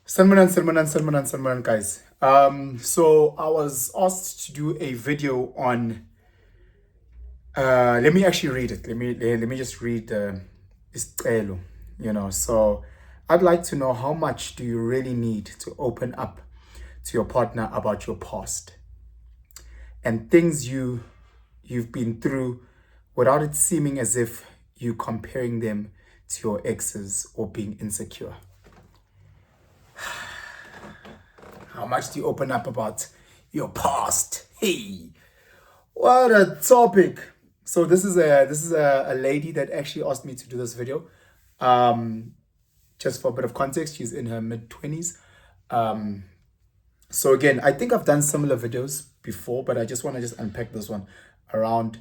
Salmanan, guys. So I was asked to do a video on. Let me actually read it. Let me just read this trailer. So I'd like to know how much do you really need to open up to your partner about your past and things you've been through, without it seeming as if you comparing them to your exes or being insecure. How much do you open up about your past? Hey, what a topic! So this is a lady that actually asked me to do this video. Just for a bit of context, she's in her mid-20s. So again, I think I've done similar videos before, but I just want to unpack this one around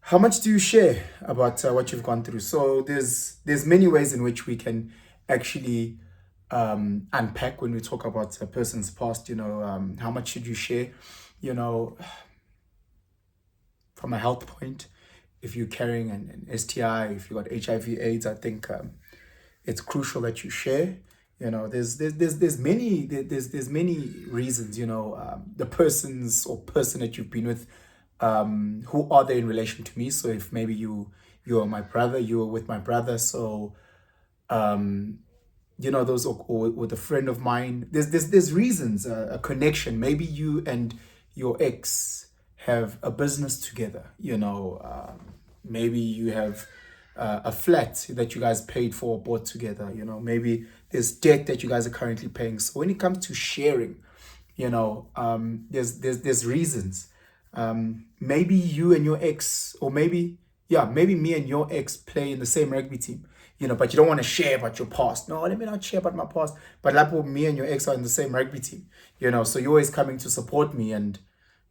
how much do you share about what you've gone through. So there's many ways in which we can actually unpack when we talk about a person's past. How much should you share? From a health point, if you're carrying an STI, if you got HIV/AIDS, I think it's crucial that you share. There's many reasons. The persons or person that you've been with, who are they in relation to me? So if maybe you are my brother, you were with my brother, so those, or with a friend of mine, there's reasons, a connection. Maybe you and your ex have a business together. Maybe you have a flat that you guys paid for or bought together. Maybe there's debt that you guys are currently paying. So when it comes to sharing, there's reasons. Maybe you and your ex, or maybe me and your ex play in the same rugby team, but you don't want to share about your past. No, let me not share about my past. But like, me and your ex are in the same rugby team, so you're always coming to support me, and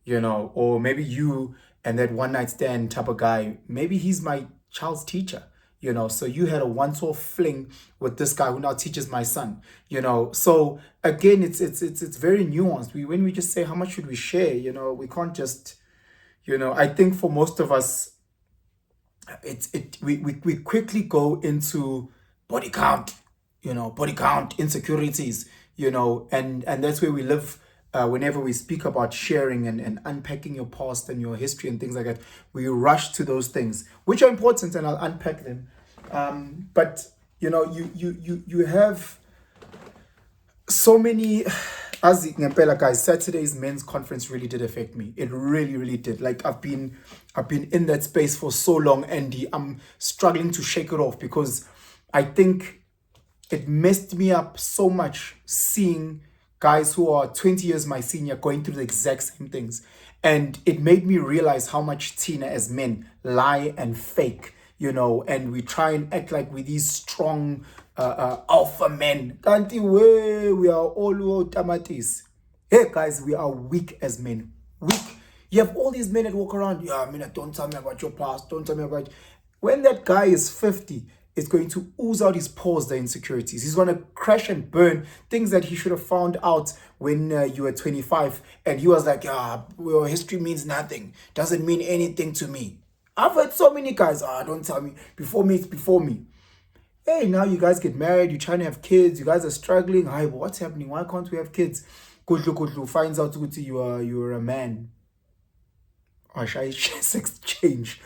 or maybe you and that one night stand type of guy, maybe he's my child's teacher, so you had a once-off fling with this guy who now teaches my son, so again, it's very nuanced. When we just say how much should we share, we can't just, I think for most of us, we quickly go into body count, insecurities, and that's where we live. Whenever we speak about sharing and unpacking your past and your history and things like that, we rush to those things, which are important, and I'll unpack them. But you have so many. As ngempela, guys, Saturday's men's conference really did affect me. It really did. Like, I've been in that space for so long, Andy. I'm struggling to shake it off, because I think it messed me up so much seeing guys who are 20 years my senior going through the exact same things. And it made me realize how much Tina as men lie and fake, and we try and act like we're these strong alpha men. Kanti we are all tamatis. Hey guys, we are weak as men. Weak. You have all these men that walk around. Yeah, don't tell me about your past. Don't tell me about. When that guy is 50, it's going to ooze out his pores, the insecurities. He's going to crash and burn things that he should have found out when you were 25. And he was like, yeah, your history means nothing. Doesn't mean anything to me. I've heard so many guys, don't tell me. Before me, it's before me. Hey, now you guys get married. You're trying to have kids. You guys are struggling. Hi, what's happening? Why can't we have kids? Kudlu finds out you are a man. Sex change.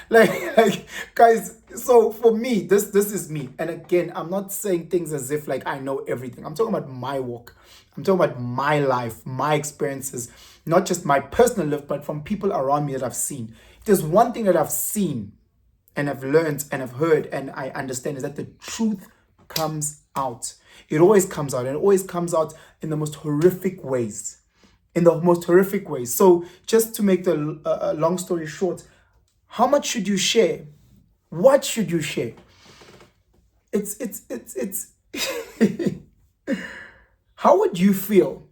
Like guys, so for me, this is me. And again, I'm not saying things as if like I know everything. I'm talking about my walk. I'm talking about my life, my experiences, not just my personal life, but from people around me that I've seen. If there's one thing that I've seen and I've learned and I've heard and I understand, is that the truth comes out. It always comes out, and it always comes out in the most horrific ways. So just to make the long story short, how much should you share? What should you share? It's how would you feel?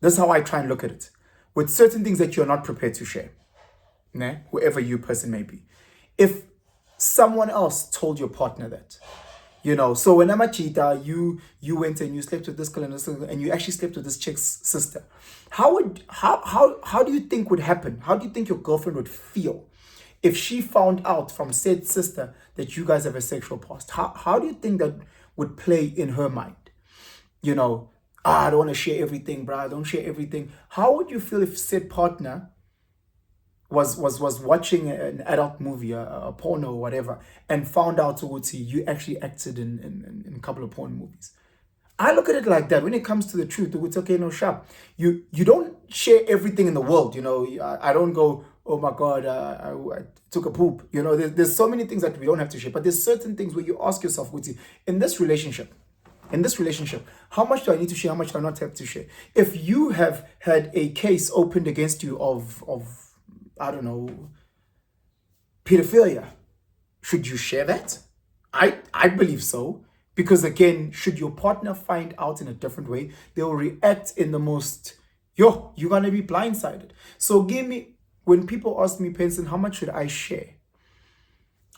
That's how I try and look at it. With certain things that you're not prepared to share, whoever you person may be. If someone else told your partner that, so when I'm a cheater, you went and you slept with this girl and you actually slept with this chick's sister. How do you think would happen? How do you think your girlfriend would feel if she found out from said sister that you guys have a sexual past, how do you think that would play in her mind? You know, I don't want to share everything, bro. I don't share everything. How would you feel if said partner was watching an adult movie, a porno or whatever, and found out you actually acted in a couple of porn movies? I look at it like that. When it comes to the truth, it's okay, no sharp. You don't share everything in the world. You know, I don't go, oh my God, I took a poop. You know, there's so many things that we don't have to share. But there's certain things where you ask yourself, in this relationship, how much do I need to share? How much do I not have to share? If you have had a case opened against you of I don't know, pedophilia, should you share that? I believe so. Because again, should your partner find out in a different way, they'll react in the most, you're going to be blindsided. So when people ask me, Penson, how much should I share?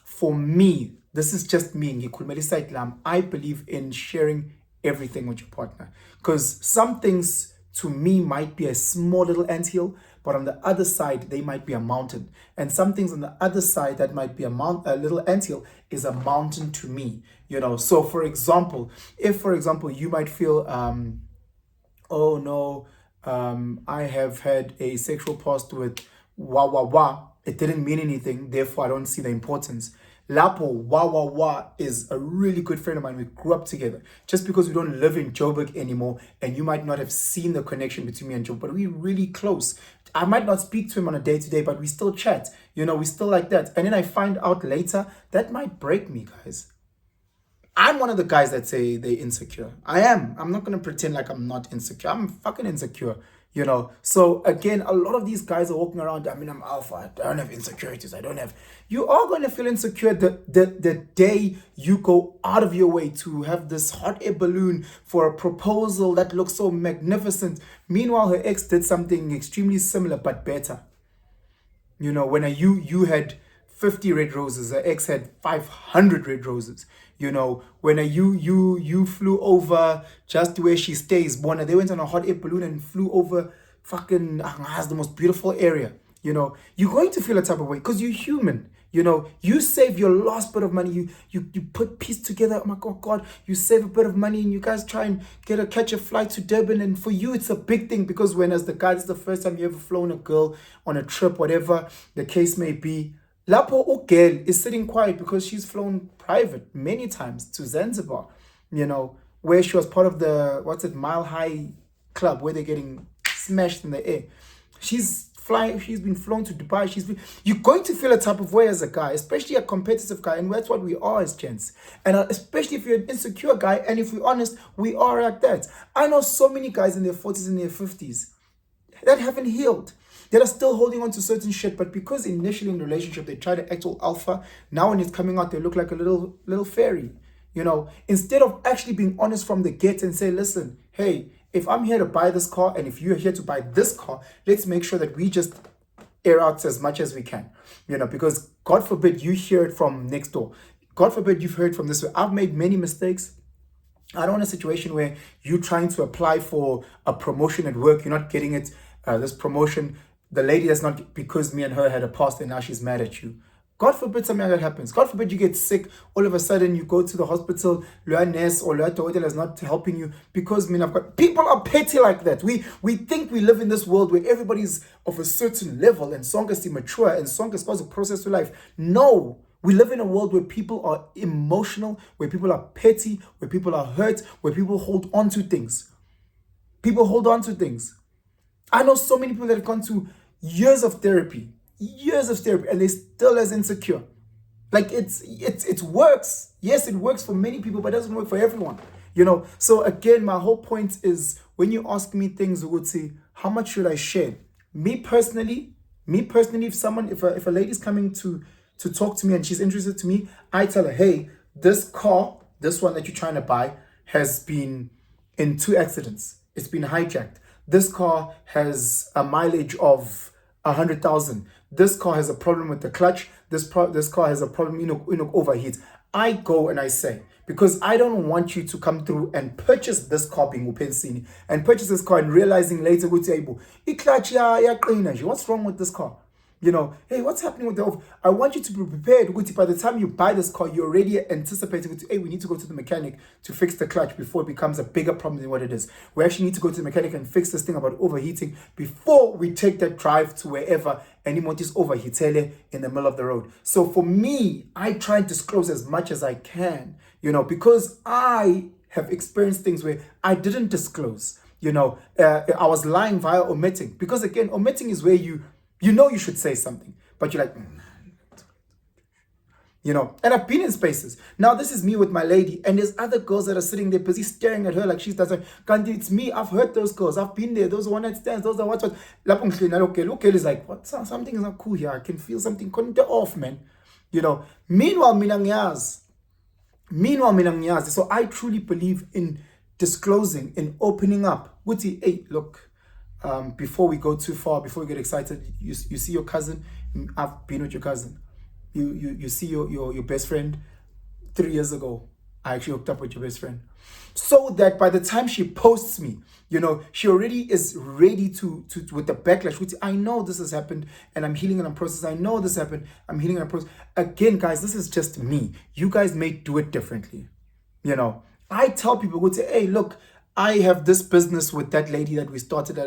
For me, this is just me. I believe in sharing everything with your partner. Because some things to me might be a small little anthill, but on the other side, they might be a mountain. And some things on the other side that might be a little anthill is a mountain to me. You know, so for example, if you might feel, oh no, I have had a sexual past with it didn't mean anything, therefore I don't see the importance. Lapo is a really good friend of mine. We grew up together. Just because we don't live in Joburg anymore, and you might not have seen the connection between me and Joe, but we're really close. I might not speak to him on a day-to-day, but we still chat. You know, we still like that. And then I find out later, that might break me, guys. I'm one of the guys that say they're insecure. I am. I'm not going to pretend like I'm not insecure. I'm fucking insecure, you know. So again, a lot of these guys are walking around, I'm alpha. I don't have insecurities. You are going to feel insecure the day you go out of your way to have this hot air balloon for a proposal that looks so magnificent. Meanwhile, her ex did something extremely similar but better. You know, when you had 50 red roses, her ex had 500 red roses. You know, when you flew over just where she stays, Bona, they went on a hot air balloon and flew over fucking has the most beautiful area. You know, you're going to feel a type of way because you're human. You know, you save your last bit of money. You put peace together. Oh my God, you save a bit of money and you guys try and catch a flight to Durban. And for you, it's a big thing because when as the guy, it's the first time you ever flown a girl on a trip, whatever the case may be. Lapo girl is sitting quiet because she's flown private many times to Zanzibar, you know, where she was part of the, Mile High Club, where they're getting smashed in the air. She's been flown to Dubai. You're going to feel a type of way as a guy, especially a competitive guy, and that's what we are as gents. And especially if you're an insecure guy, and if we're honest, we are like that. I know so many guys in their 40s and their 50s that haven't healed. That are still holding on to certain shit, but because initially in the relationship they try to act all alpha, now when it's coming out they look like a little fairy. You know, instead of actually being honest from the get and say, listen, hey, if I'm here to buy this car and if you're here to buy this car, let's make sure that we just air out as much as we can. You know, because God forbid you hear it from next door. God forbid you've heard from this way. I've made many mistakes. I don't want a situation where you're trying to apply for a promotion at work, you're not getting it, this promotion. The lady that's not, because me and her had a past and now she's mad at you. God forbid something like that happens. God forbid you get sick. All of a sudden you go to the hospital, Lua nurse or Lua hotel is not helping you because people are petty like that. We think we live in this world where everybody's of a certain level and song is mature and song is supposed to process to life. No. We live in a world where people are emotional, where people are petty, where people are hurt, where people hold on to things. People hold on to things. I know so many people that have gone to years of therapy, and they still as insecure. Like it works. Yes, it works for many people, but it doesn't work for everyone. You know. So again, my whole point is when you ask me things, I would say, how much should I share? Me personally, if a lady's coming to talk to me and she's interested to me, I tell her, hey, this car, this one that you're trying to buy, has been in 2 accidents. It's been hijacked. This car has a mileage of 100,000. This car has a problem with the clutch. This car has a problem, overheat. I go and I say, because I don't want you to come through and purchase this car being upensini and purchase this car and realizing later, what's wrong with this car? You know, hey, what's happening with the oven? I want you to be prepared. By the time you buy this car, you're already anticipating, hey, we need to go to the mechanic to fix the clutch before it becomes a bigger problem than what it is. We actually need to go to the mechanic and fix this thing about overheating before we take that drive to wherever any is overheated in the middle of the road. So for me, I try and disclose as much as I can, you know, because I have experienced things where I didn't disclose. You know, I was lying via omitting, because again, omitting is where you know you should say something, but you're like, you know. And I've been in spaces. Now this is me with my lady, and there's other girls that are sitting there busy staring at her like she's doesn't. Kanti, it's me. I've heard those girls. I've been there. Those one night stands. Those are what. Look, is like, what? Something is not cool here. I can feel something off, man. You know. Meanwhile, so I truly believe in disclosing, in opening up. Guti, hey, look, before we go too far, before we get excited, you see your cousin. I've been with your cousin. You see your best friend. 3 years ago, I actually hooked up with your best friend. So that by the time she posts me, you know, she already is ready to with the backlash. Which I know this has happened and I'm healing and I'm processing. I know this happened. I'm healing and I'm processing. Again, guys, this is just me. You guys may do it differently. You know, I tell people, go say, hey, look, I have this business with that lady that we started.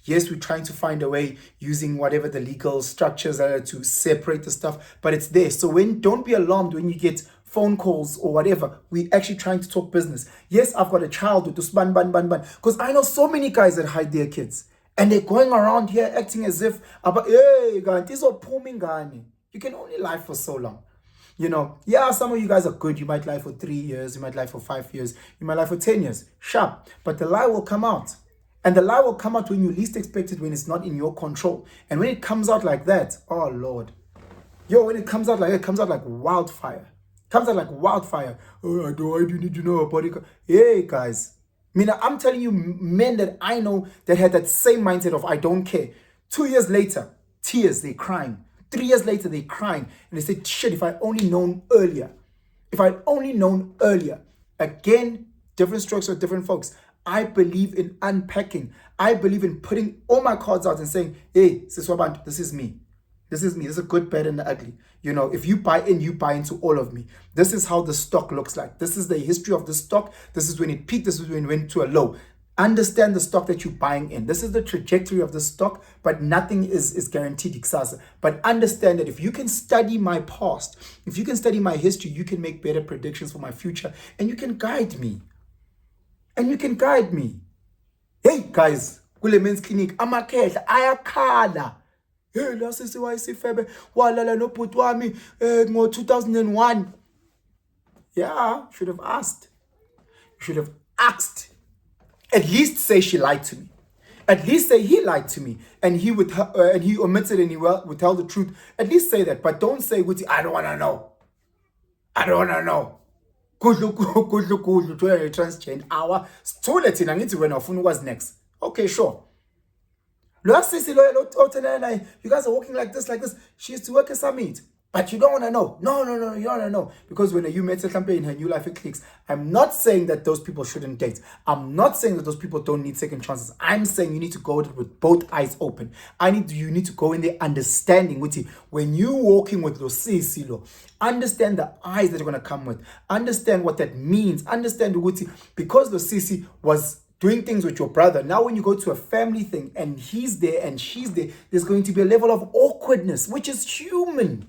Yes, we're trying to find a way using whatever the legal structures are to separate the stuff, but it's there. So don't be alarmed when you get phone calls or whatever. We actually trying to talk business. Yes, I've got a child with this ban. Because I know so many guys that hide their kids and they're going around here acting as if, hey, this is you can only lie for so long. You know, yeah, some of you guys are good. You might lie for 3 years. You might lie for 5 years. You might lie for 10 years. Sharp. But the lie will come out. And the lie will come out when you least expect it, when it's not in your control. And when it comes out like that, oh, Lord. When it comes out like that, it comes out like wildfire. It comes out like wildfire. Oh, I do need to know about it. Hey, guys. I'm telling you, men that I know that had that same mindset of I don't care. 2 years later, tears, they're crying. 3 years later, they're crying. And they say, shit, if I'd only known earlier. If I'd only known earlier. Again, different strokes for different folks. I believe in unpacking. I believe in putting all my cards out and saying, hey, this is me. This is me. This is a good, bad, and the ugly. You know, if you buy in, you buy into all of me. This is how the stock looks like. This is the history of the stock. This is when it peaked. This is when it went to a low. Understand the stock that you're buying in. This is the trajectory of the stock, but nothing is guaranteed. But understand that if you can study my past, if you can study my history, you can make better predictions for my future, and you can guide me. Hey, guys, kule men's clinic, amakehla ayakhala. Hey, la sisi wayisifebe walala nobhuti wami ngo 2001. Yeah, should have asked. You should have asked. At least say she lied to me. At least say he lied to me and he omitted and he withheld the truth. At least say that, but don't say, I don't want to know. I don't want to know. Kudlu transgender. Our story thina ngithi wena ufuna ukwazi next. Okay, sure. You guys are walking like this. She used to work at Summit. But you don't want to know. No, you don't want to know. Because when you met Sampe in her new life, it clicks. I'm not saying that those people shouldn't date. I'm not saying that those people don't need second chances. I'm saying you need to go with both eyes open. You need to go in there understanding. When you're walking with those silo, understand the eyes that you're going to come with. Understand what that means. Understand because the Sisi was doing things with your brother. Now when you go to a family thing and he's there and she's there, there's going to be a level of awkwardness, which is human.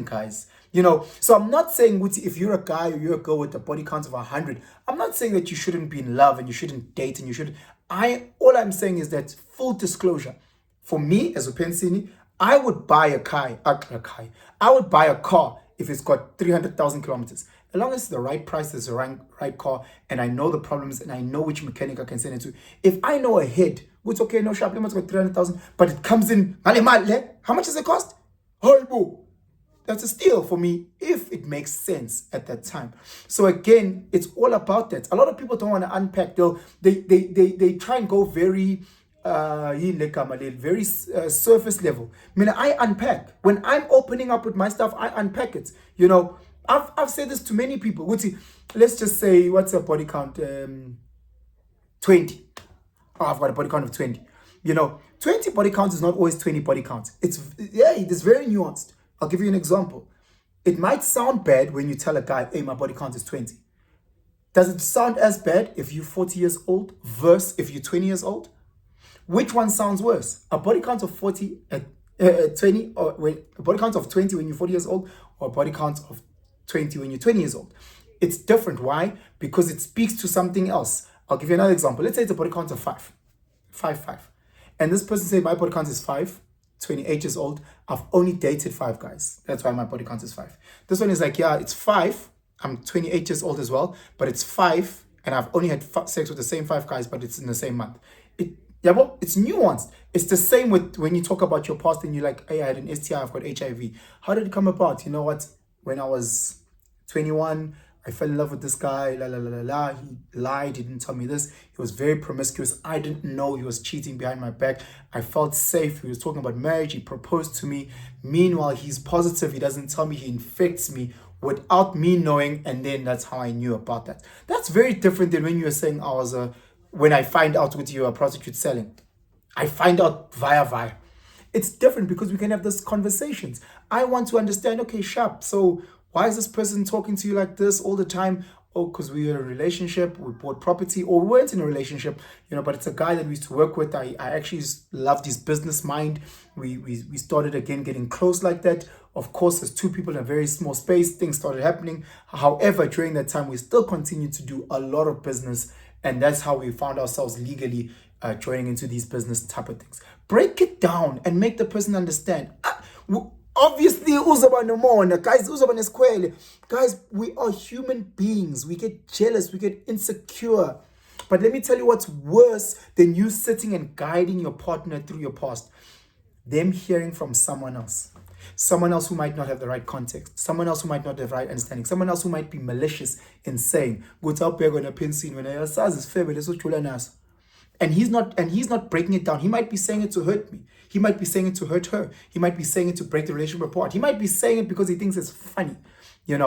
Guys. You know, so I'm not saying if you're a guy or you're a girl with a body count of 100, I'm not saying that you shouldn't be in love and you shouldn't date and you shouldn't. All I'm saying is that full disclosure. For me, as a Pensini, I would buy a car. I would buy a car if it's got 300,000 kilometers. As long as it's the right price, it's the right car, and I know the problems and I know which mechanic I can send it to. If I know ahead, it's okay, no sharp limits got 300,000, but it comes in, how much does it cost? That's a steal for me if it makes sense at that time. So again, it's all about that. A lot of people don't want to unpack. They try and go very surface level. I unpack. When I'm opening up with my stuff, I unpack it. You know, I've said this to many people. Let's just say, what's a body count? 20. Oh, I've got a body count of 20. You know, 20 body counts is not always 20 body counts. It is very nuanced. I'll give you an example. It might sound bad when you tell a guy, hey, my body count is 20. Does it sound as bad if you're 40 years old versus if you're 20 years old? Which one sounds worse? A body count of 40 at 20, or a body count of 20 when you're 40 years old, or a body count of 20 when you're 20 years old? It's different. Why? Because it speaks to something else. I'll give you another example. Let's say it's a body count of 5. And this person said, my body count is 5, 28 years old. I've only dated 5 guys. That's why my body count is 5. This one is like, yeah, it's 5. I'm 28 years old as well, but it's 5, and I've only had sex with the same 5 guys, but it's in the same month. It's nuanced. It's the same with when you talk about your past and you're like, hey, I had an STI, I've got HIV. How did it come about? You know what? When I was 21, I fell in love with this guy, He lied, he didn't tell me this. He was very promiscuous. I didn't know he was cheating behind my back. I felt safe. He was talking about marriage. He proposed to me. Meanwhile, he's positive. He doesn't tell me. He infects me without me knowing. And then that's how I knew about that. That's very different than when you were saying when I find out with you a prostitute selling. I find out via. It's different because we can have these conversations. I want to understand, okay, sharp. So why is this person talking to you like this all the time? Oh, because we were in a relationship, we bought property, or we weren't in a relationship, but it's a guy that we used to work with. I actually loved his business mind. We started again getting close like that. Of course, as 2 people in a very small space, things started happening. However, during that time, we still continued to do a lot of business. And that's how we found ourselves legally joining into these business type of things. Break it down and make the person understand. Obviously, guys, we are human beings. We get jealous, we get insecure. But let me tell you what's worse than you sitting and guiding your partner through your past. Them hearing from someone else. Someone else who might not have the right context. Someone else who might not have the right understanding. Someone else who might be malicious in saying, and he's not breaking it down. He might be saying it to hurt me. He might be saying it to hurt her. He might be saying it to break the relationship apart. He might be saying it because he thinks it's funny. You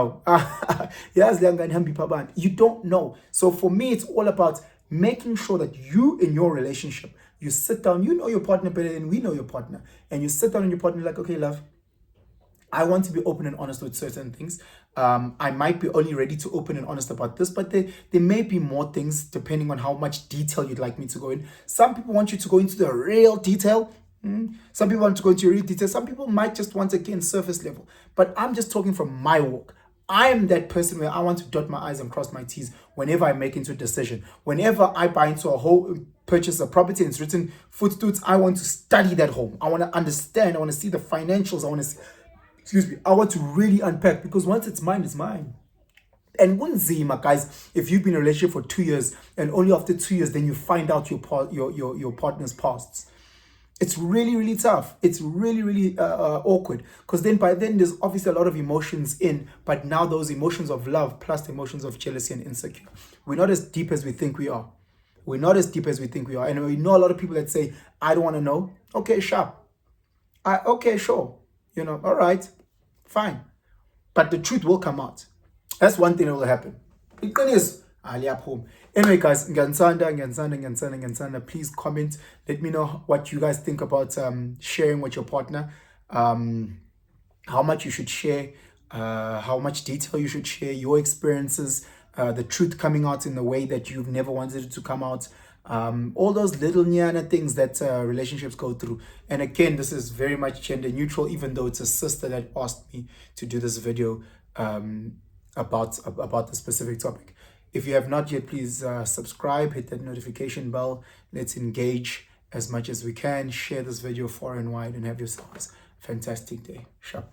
don't know. So for me, it's all about making sure that you in your relationship, you sit down, you know your partner better than we know your partner. And you sit down and your partner like, okay, love, I want to be open and honest with certain things. I might be only ready to open and honest about this, but there may be more things depending on how much detail you'd like me to go in. Some people want you to go into the real detail. Some people want to go into real detail. Some people might just want to get surface level. But I'm just talking from my walk. I am that person where I want to dot my I's and cross my T's whenever I make into a decision. Whenever I buy into a home, purchase a property and it's written footstoots, I want to study that home. I want to understand. I want to see the financials. I want to really unpack, because once it's mine, it's mine. And Zima, guys, if you've been in a relationship for 2 years and only after 2 years, then you find out your partner's pasts. It's really, really tough. It's really, really awkward, because then by then there's obviously a lot of emotions in, but now those emotions of love plus the emotions of jealousy and insecure. We're not as deep as we think we are. And we know a lot of people that say, I don't want to know. Okay, sharp. Okay, sure. All right, fine. But the truth will come out. That's one thing that will happen. Anyway, guys, please comment. Let me know what you guys think about sharing with your partner. How much you should share, how much detail you should share, your experiences, the truth coming out in the way that you've never wanted it to come out. All those little nyana things that relationships go through. And again, this is very much gender neutral, even though it's a sister that asked me to do this video about the specific topic. If you have not yet, please subscribe, hit that notification bell. Let's engage as much as we can. Share this video far and wide and have yourselves a fantastic day. Sharp.